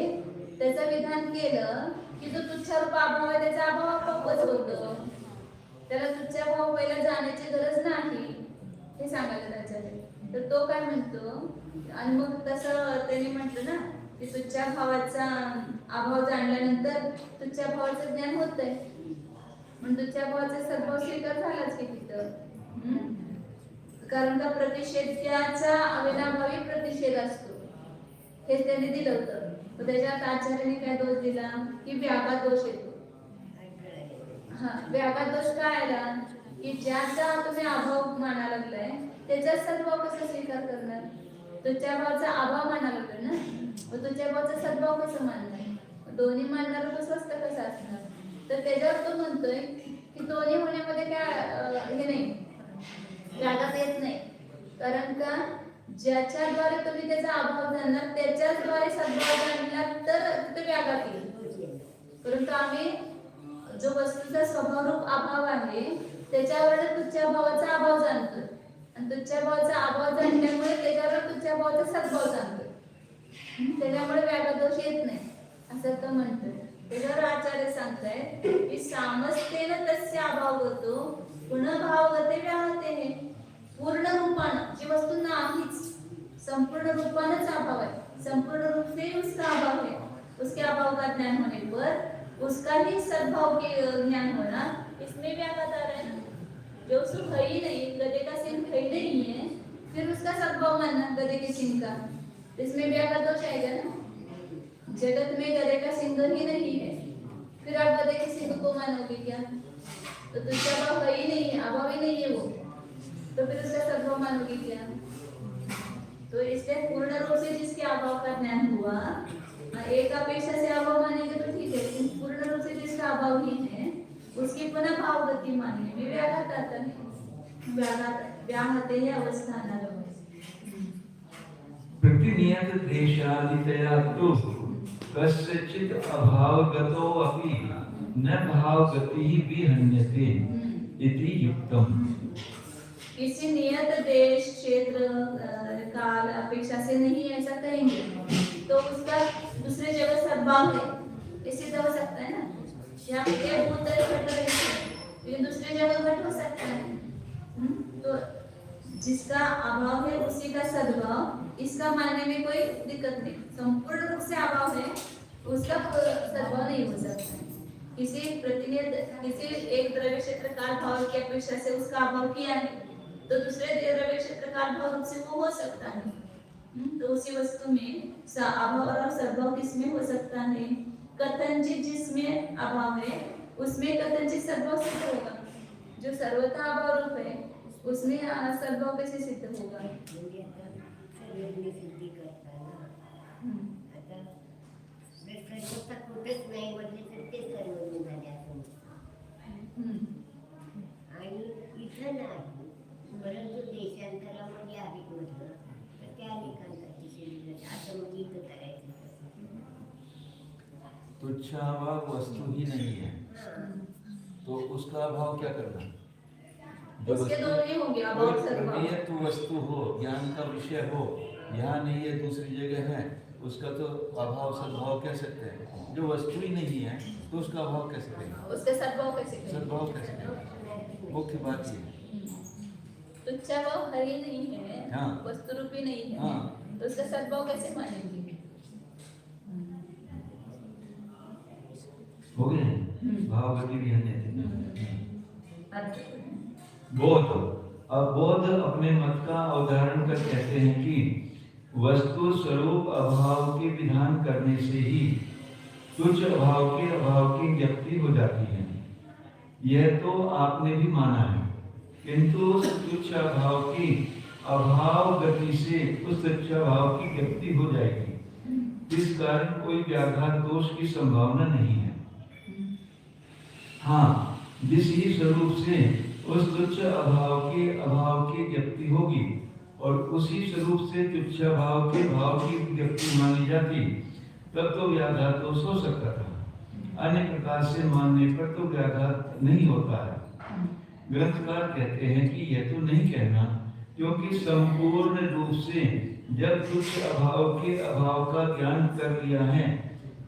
त्याचं विधान केलं की जो तुच्छारूप अभाव आहे त्याचा अभाव आपोआपच होतो, त्याला तुच्छा भाव पहिला जाण्याची गरज नाही हे सांगायला जायचं। तर तो काय म्हणतो, आणि मग तसं त्यांनी म्हटलं ना की तुच्छा भावाचा अभाव जाणल्यानंतर तुच्छा भावाचं ज्ञान होतंय, म्हणून तुच्छा भावाचा सद्भाव स्वीकार झालाच की तिथं, कारण का प्रतिषेध्याचा अविनाभावी प्रतिषेध असतो हे त्यांनी दिलं होतं। तर त्याच्यात आचार्याने काय दोष दिला की व्याघात दोष येतो। हा व्याघात दोष काय आला की ज्याचा तुम्ही अभाव माना लागलाय त्याचा सद्भाव कसा स्वीकार करणार? तुझ्या भावाचा अभाव माना लागलाय ना, मग तुझ्या भावाचा सद्भाव कसं मानणार? दोन्ही मानणार तो स्वस्त कसा असणार? तर त्याच्यावर तो म्हणतोय की दोन्ही होण्यामध्ये काय हे नाही, व्याघात येत नाही. कारण का ज्याच्याद्वारे तुम्ही त्याचा अभाव जाणणार त्याच्याद्वारे सद्भाव जाणला तर तिथे व्याघात येईल. परंतु आम्ही जो वस्तूचा स्वभावरूप अभाव आहे त्याच्यावर तुझ्या भावाचा अभाव जाणतोय आणि तुझ्या भावाचा अभाव जाणल्यामुळे त्याच्यावर तुझ्या भावाचा सद्भाव जाणतोय. त्याच्यामुळे व्याघात दोष येत नाही असं तो म्हणतोय. त्याच्यावर आचार्य सांगतायत की सामस्तेन तस्य अभाव होतो पुन्हा भाव गते व्याहते. पूर्ण रूपानं जी वस्तु नाहीच, संपूर्ण रूपानच अभाव है, संपूर्ण रूप से उसका अभाव है, उसके अभाव का ज्ञान होने पर उसका ही सद्भाव के ज्ञान होना, इसमें व्याघात आ रहा है ना. जो सुख है ही नहीं, गधे का सिंह है ही नहीं है, फिर उसका सद्भाव मानना गधे के सिंह का, इसमें व्याघात दोष आएगा ना. जगत में गधे का सिंह ही नहीं है, फिर आप गधे के सिंह को मानोगे क्या? तो दूसरा अभाव है ही नहीं है, अभाव ही नहीं है वो, तो फिर उसका सद्भाव मानोगे क्या? तो इसलिए पूर्ण रूप से जिसके अभाव का ज्ञान हुआ, एक अपेक्षा से अभाव मानेंगे तो ठीक है, लेकिन पूर्ण रूप से जिसका अभाव ही है उसकी पुनः भाव गति मानने में व्याघात आता है. व्याहते ही अवस्थाना प्रतिनियत देशादितया तो कस्यचित् अभावगतो अपि न भावगतिः विहन्यते इति युक्तम्. किसी नियत देश क्षेत्र काल अपेक्षा से नहीं ऐसा कहेंगे तो उसका दूसरे जगह सद्भाव है, ये सिद्ध हो सकता है ना. यहाँ पे भूत घट रही है लेकिन दूसरी जगह घट हो सकता है. तो जिसका अभाव है उसी का सद्भाव, इसका मानने में कोई दिक्कत नहीं. संपूर्ण रूप से अभाव है उसका सद्भाव नहीं हो सकता. किसी प्रतिनियत किसी एक द्रव्य क्षेत्र काल भाव की अपेक्षा से उसका अभाव किया है तो दूसरे द्रव्य क्षेत्र काल भाव रूप से वो हो सकता है. तो उसी वस्तु में अभाव और सद्भाव किसमें हो सकता है? कथनचित जिसमें अभाव है उसमें कथनचित सद्भाव सिद्ध होगा. जो सर्वथा अभाव रूप है उसमें सद्भाव कैसे सिद्ध होगा? परंतु देशांतरामध्ये अधिक म्हटलं तर त्या लेखांसाठी शरीरात असं म्हणजे इथं करायचं. तुच्छा अभाव वस्तु ही नहीं है तो उसका अभाव क्या करना? उसके दोनों ही होंगे, अभाव सद्भाव. तो वस्तु हो, ज्ञान का विषय हो, यहाँ नहीं है दूसरी जगह है, उसका तो अभाव सद्भाव कह सकते हैं. जो वस्तु ही नहीं है तो उसका अभाव कैसे कहेंगे? उसका सद्भाव कैसे करेंगे? सद्भाव कैसे कहेंगे? मुख्य बात ये है. तुच्छा भाव है ही नहीं है, हाँ. वस्तु रूपी नहीं है, हाँ. तो उसका सद्भाव कैसे मानेंगे? हो गए भाव गति भी अन्य बोध. अब बोध अपने मत का उदाहरण कर कहते हैं कि वस्तु स्वरूप अभाव के विधान करने से ही तुच्छ अभाव की ज्ञप्ति हो जाती है. यह तो आपने भी माना है, किंतु उस तुच्छ अभाव की अभाव गति से उस तुच्छ अभाव की ज्ञप्ति हो जाएगी. इस कारण कोई व्याघात दोष की संभावना नहीं है. हाँ, जिस ही स्वरूप से उस तुच्छ अभाव की ज्ञप्ति होगी और उसी स्वरूप से तुच्छ भाव की ज्ञप्ति मानी जाती, तब तो व्याघात दोष हो सकता था. अन्य प्रकार से मानने पर तो व्याघात नहीं होता है. ग्रंथकार कहते हैं कि यह तो नहीं कहना, क्योंकि संपूर्ण रूप से जब तुच्छ अभाव के अभाव का ज्ञान कर लिया है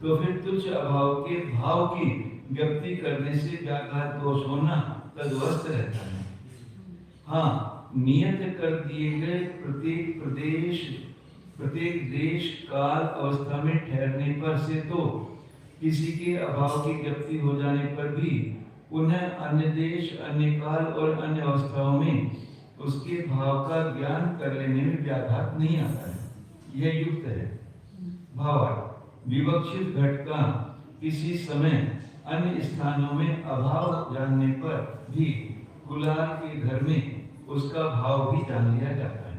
तो फिर तुच्छ अभाव के भाव की ज्ञप्ति करने से व्याघात दोष होना तदवस्थ रहता है. हाँ, नियत कर दिए गए प्रत्येक देश काल अवस्था में ठहरने पर से तो किसी के अभाव की ज्ञप्ति हो जाने पर भी पुनः अन्य देश, अन्य काल और अन्य अवस्थाओं में उसके भाव का ज्ञान कर लेने में व्याघात नहीं आता है. यह युक्त है. भावार्थ, विवक्षित घट का किसी समय अन्य स्थानों में अभाव जानने पर भी कुलाल के घर में उसका भाव भी जान लिया जाता है,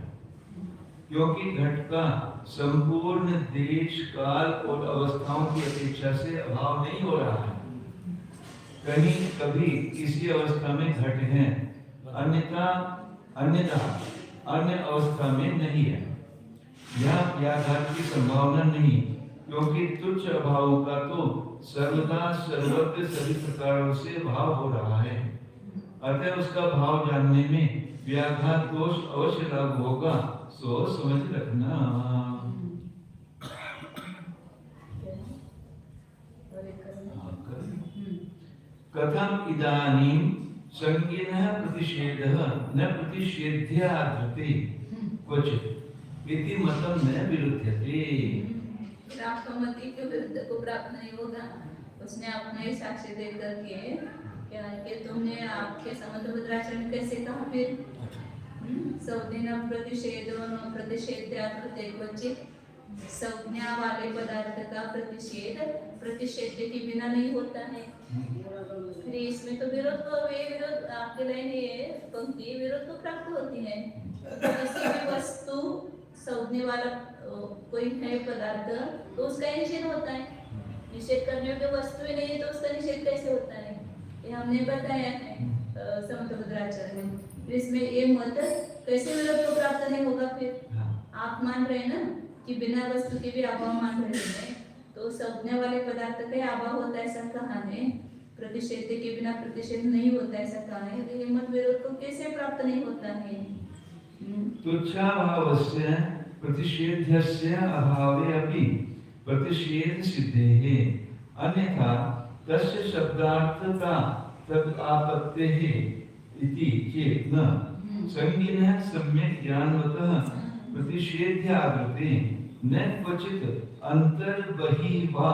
क्योंकि घट का संपूर्ण देश काल और अवस्थाओं की अपेक्षा से अभाव नहीं हो रहा है। कहीं कभी किसी अवस्था में घट है, अन्यथा अन्य अवस्था में नहीं है। यह व्याघात की संभावना नहीं, क्योंकि तुच्छ अभावों का तो सर्वदा सर्वत्र सभी प्रकारों से भाव हो रहा है। अतः उसका भाव जानने में व्याघात दोष अवश्य लागू होगा, सो समझ रखना। कथम इदानीं संज्ञिनः प्रतिषेधः न प्रतिषेध्याधृते क्वचित् इति मतं न विरुध्यते। फिर आपका मत के विरुद्ध को प्राप्त नहीं होगा। उसने अपने साक्ष्य दे करके क्या है कि तुमने आपके समतभद्राचरण कैसे कहा फिर संज्ञा प्रतिषेधो न प्रतिषेध्याधृते क्वचित्। संज्ञा वाले पदार्थ का प्रतिषेध के बिना नहीं होता है। फिर इसमें तो विरोध आपके लिए पंक्ति विरोध को प्राप्त होती है। किसी भी वस्तु संज्ञा वाला कोई है पदार्थ तो उसका निषेध होता है। निषेध करने योग्य वस्तु ही नहीं है तो उसका निषेध कैसे होता है, ये हमने बताया है समतभद्राचरण में। इसमें ये मत कैसे विरोध को प्राप्त नहीं होगा। फिर आप मान रहे हैं ना कि बिना वस्तु के भी अभाव मान रहे हैं, तो संज्ञा वाले पदार्थ का अभाव होता है ऐसा कहा है, प्रतिषेध के बिना प्रतिषेध नहीं होता ऐसा कहा है, तो ये मत विरोध को कैसे प्राप्त नहीं होता है। तुच्छाभावस्य प्रतिषेध्यस्य अभावे अपि प्रतिषेध सिद्धेः, अन्यथा तस्य शब्दार्थता तद आपत्तेः इति चेत् न संज्ञिनः सम्यक् ज्ञानवतः प्रतिषेध्याधृते न क्वचित् अन्तर्बहिः वा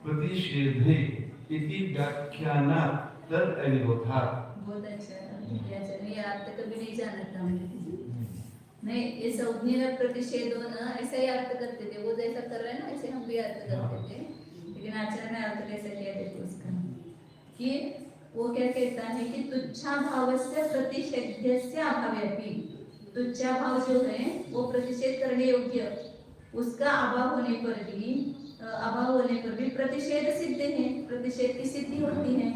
प्रतिषेधे इति व्याख्यानात् तद अविरोधात्। बहुत अच्छा ये अर्थ कभी नहीं जाना था नहीं। ये संज्ञा प्रतिषेध होना ऐसा ही अर्थ करते थे, वो जैसा कर रहे हैं ना ऐसे हम भी अर्थ करते थे, लेकिन आचार्य ने अर्थ कैसे किया थे उसका कि वो क्या कहता है कि तुच्छा भावस्य प्रतिषेध्यस्य अभावेपि। तुच्छा भाव जो है वो प्रतिषेध करने योग्य उसका अभाव होने पर भी प्रतिषेध सिद्ध है, प्रतिषेध की सिद्धि होती है।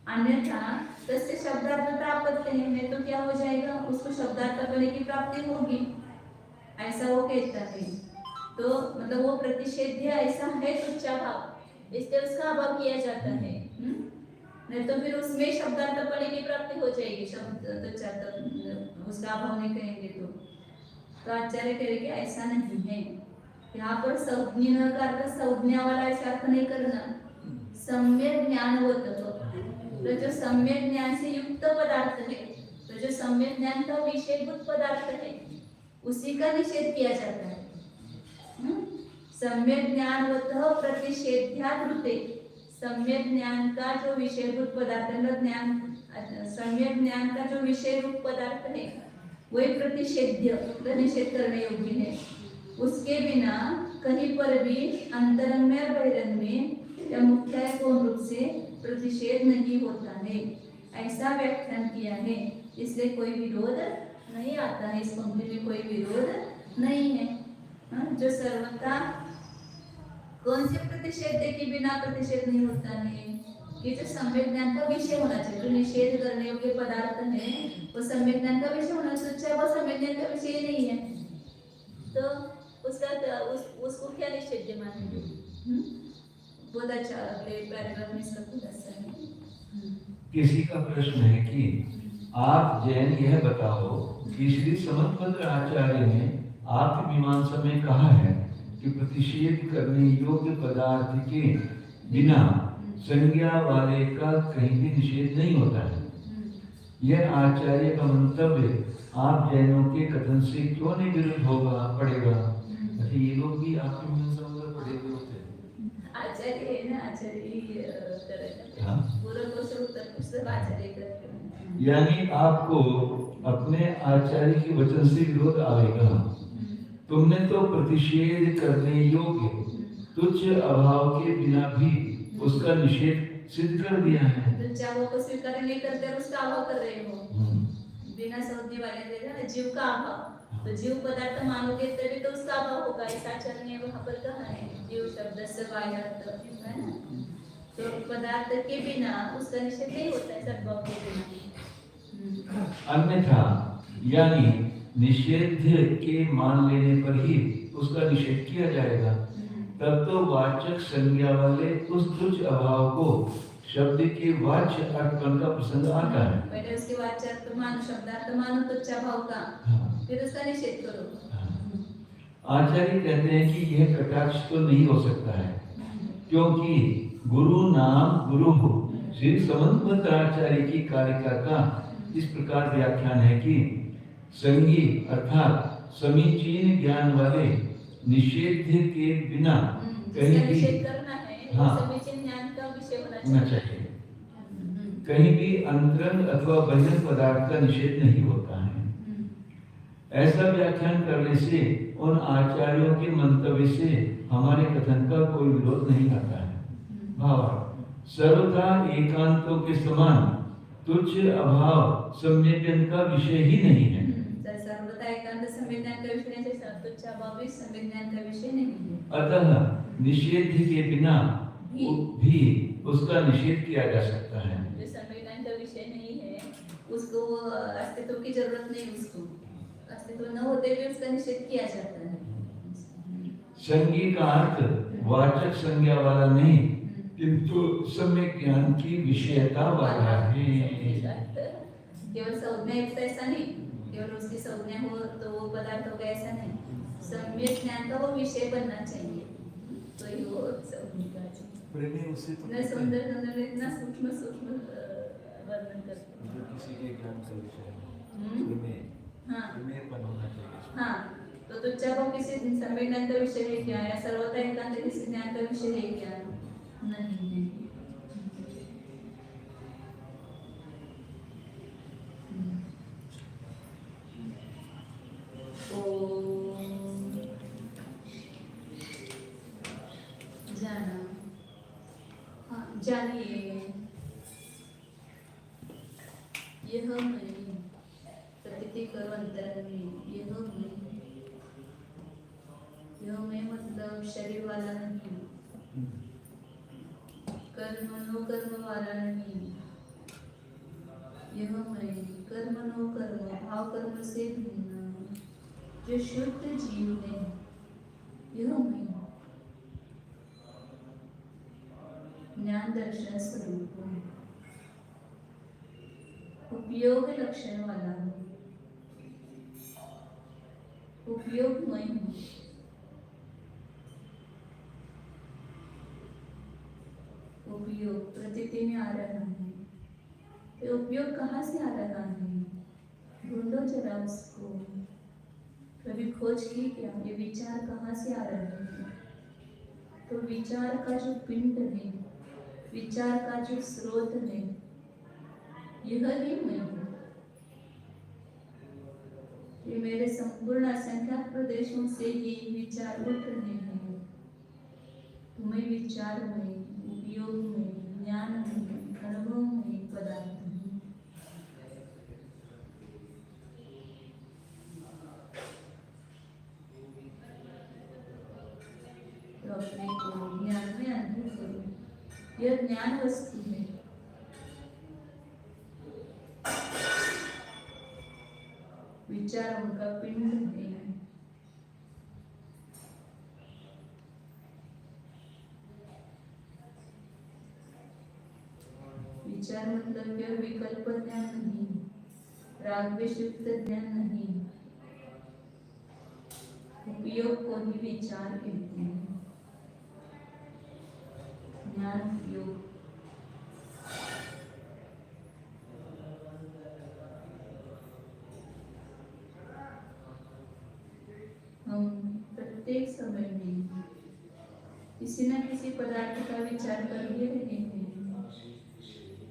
अन्यथा तस्य शब्दार्थ आपत्ति है, नहीं तो क्या हो जाएगा, उसको शब्दार्थ करने की प्राप्ति होगी, ऐसा वो कहता है। तो मतलब वो प्रतिषेध्य ऐसा है तुच्छा भाव, इसलिए उसका अभाव किया जाता है। नहीं तो फिर उसमें शब्दार्थ पढ़ने की प्राप्ति हो जाएगी, शब्द तुच्छा उसका अभाव नहीं कहेंगे तो आचार्य कह रहे कि ऐसा नहीं है। यहाँ पर संज्ञा का अर्थ संज्ञा वाला ऐसा अर्थ नहीं करना, सम्यक ज्ञान होता तो जो सम्यक ज्ञान से युक्त पदार्थ है, तो जो सम्यक ज्ञान का विषयभूत पदार्थ है उसी का निषेध किया जाता है। सम्यक ज्ञान होता प्रतिषेध्याधृते, सम्यक ज्ञान का जो विषयभूत पदार्थ है, सम्यक ज्ञान का जो विषय रूप पदार्थ है वही प्रतिषेध्य निषेध करने योग्य है। उसके बिना कहीं पर भी अंतरंग में और बहिरंग में या मुख्य गौण रूप से प्रतिषेध नहीं होता है, ऐसा व्याख्यान किया है। इसलिए कोई विरोध नहीं आता है, इस पंक्ति में कोई विरोध नहीं है। जो सर्वथा कौन से प्रतिषेध के बिना प्रतिषेध नहीं होता है कि जो सम्यक ज्ञान का विषय होना चाहिए, जो निषेध करने योग्य पदार्थ है वो सम्यक ज्ञान का विषय होना चाहिए। वो सम्यक ज्ञान का विषय नहीं है तो उसका उसको क्या निषेध मानेंगे। बहुत अच्छा अगले पैराग्राफ में इसका खुलासा है। किसी का प्रश्न है कि आप जैन यह बताओ कि श्री समतभद्र आचार्य ने आपकी मीमांसा में कहा है कि प्रतिषेध करने योग्य पदार्थ के बिना संज्ञा वाले का कहीं भी निषेध नहीं होता है। यह आचार्य का मंतव्य आप जैनों के कथन से क्यों नहीं विरुद्ध होगा पड़ेगा। अच्छा ये लोग भी आपकी मीमांसा में पढ़े हुए होते हैं। आचार्य है ना, आचार्य यानी आपको अपने आचार्य के वचन से विरोध आएगा। तुमने तो प्रतिषेध करने योग्य तुच्छ अभाव के बिना भी उसका निषेध सिद्ध कर दिया है। तो चावों को स्वीकार नहीं करते और उसका अभाव कर रहे हो, बिना समझने वाले देगा ना जीव का अभाव। तो जीव पदार्थ मानोगे तभी तो उसका अभाव होगा। ऐसा चलने वहाँ पर कहा है जीव शब्द से बाह्यार्थ है ना। तो पदार्थ के बिना उसका निषेध नहीं होता है, सद्भाव के बिना। अन्यथा यानी निषेध के मान लेने पर ही उसका निषेध किया जाएगा, तब तो वाचक संज्ञा वाले उस तुच्छ अभाव को शब्द के वाच्य अर्थपन का प्रसंग आता है। पहले उसके वाच्य अर्थ मानो, शब्दार्थ मानो तुच्छ अभाव का, फिर उसका निषेध करो। आचार्य कहते हैं कि यह कटाक्ष तो नहीं हो सकता है, क्योंकि गुरु नाम गुरु हो। श्री समन्वताचार्य की कारिका का इस प्रकार व्याख्यान है कि संगी अर्थात समीचीन ज्ञान वाले निषेध के बिना कहीं भी निषेध करना है, हाँ, समीचीन ज्ञान का विषय होना चाहिए। कहीं भी अंतरंग अथवा बहिरंग पदार्थ का निषेध नहीं होता है। ऐसा व्याख्यान करने से उन आचार्यों के मंतव्य से हमारे कथन का कोई विरोध नहीं आता है। भाव सर्वथा एकांतों के समान तुच्छ अभाव संवेदन का विषय ही नहीं है। सर्वथा एकांत संवेदन का विषय नहीं है, तुच्छ अभाव भी संवेदन का विषय नहीं है। अतः निषेध के बिना भी उसका निषेध किया जा सकता है। जो संवेदन का विषय नहीं है उसको अस्तित्व की जरूरत नहीं, उसको अस्तित्व न होते हुए उसका निषेध किया जाता है। संज्ञा का अर्थ वाचक संज्ञा वाला नहीं, किंतु सम्यक ज्ञान की विषयता वाला है। केवल संज्ञा युक्त ऐसा नहीं, केवल उसकी संज्ञा हो तो वो पदार्थ होगा ऐसा नहीं, सम्यक ज्ञान का वो विषय बनना चाहिए। तो ये वो संज्ञा इतना सुंदर सुंदर इतना सूक्ष्म सूक्ष्म वर्णन करते हैं। किसी के ज्ञान का विषय हाँ, तो तुच्छ अभाव किसी संवेदन का विषय है क्या, या सर्वथा एकांत किसी ज्ञान का विषय है क्या? नहीं है। जाना, हाँ जानिए यह मैं प्रतीति करो अंतर में, यह मैं मतलब शरीर वाला नहीं, कर्म नो कर्म वाला नहीं, यह मैं कर्म नो कर्म भाव कर्म से भिन्न जो शुद्ध जीव है, यह मैं ज्ञान दर्शन स्वरूप हूँ, उपयोग लक्षण वाला हूँ, उपयोगमय हूँ। उपयोग प्रतीति में आ रहा है, ये उपयोग कहाँ से आ रहा है? ढूंढो जरा उसको, कभी खोज की क्या ये विचार कहाँ से आ रहा है? तो विचार का जो पिंड है, विचार का जो स्रोत है, यह ही मैं हूँ। ये मेरे संपूर्ण असंख्यात प्रदेशों से ये विचार उठ रहे हैं। तुम्हें विचार में, उपयोग में, ज्ञान में, अनुभव में, पदार्थ में। तो अपने को ज्ञान में अनुभव करो, यह ज्ञान वस्तु है। विचार उनका पिंड है। विचार मतलब यह विकल्प ज्ञान नहीं, राग विषुक्त ज्ञान नहीं, उपयोग को ही विचार कहते हैं। ज्ञान उपयोग हम प्रत्येक समय में किसी न किसी पदार्थ का विचार कर ही रहे हैं।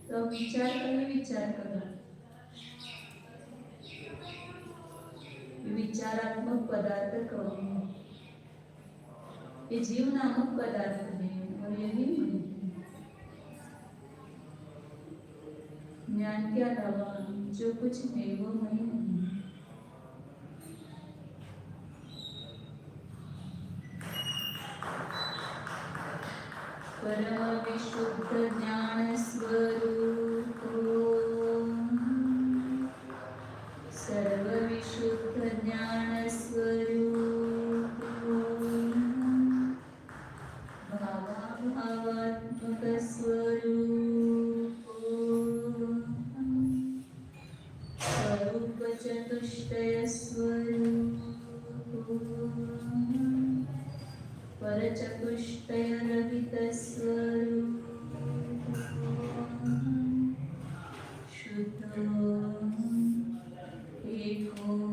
तो विचार का ही विचार करो। विचारात्मक पदार्थ कौन है? ये जीव नामक पदार्थ है और यही मैं हूँ। ज्ञान के अलावा जो कुछ है वो मैं नहीं। परम विशुद्ध ज्ञान स्वरूप सर्व विशुद्ध ज्ञान स्वरूप भावात्मक स्वरूप स्वरूप चतुष्टय स्वरूप परचतुष्टय रहित स्वरूप शुद्ध एको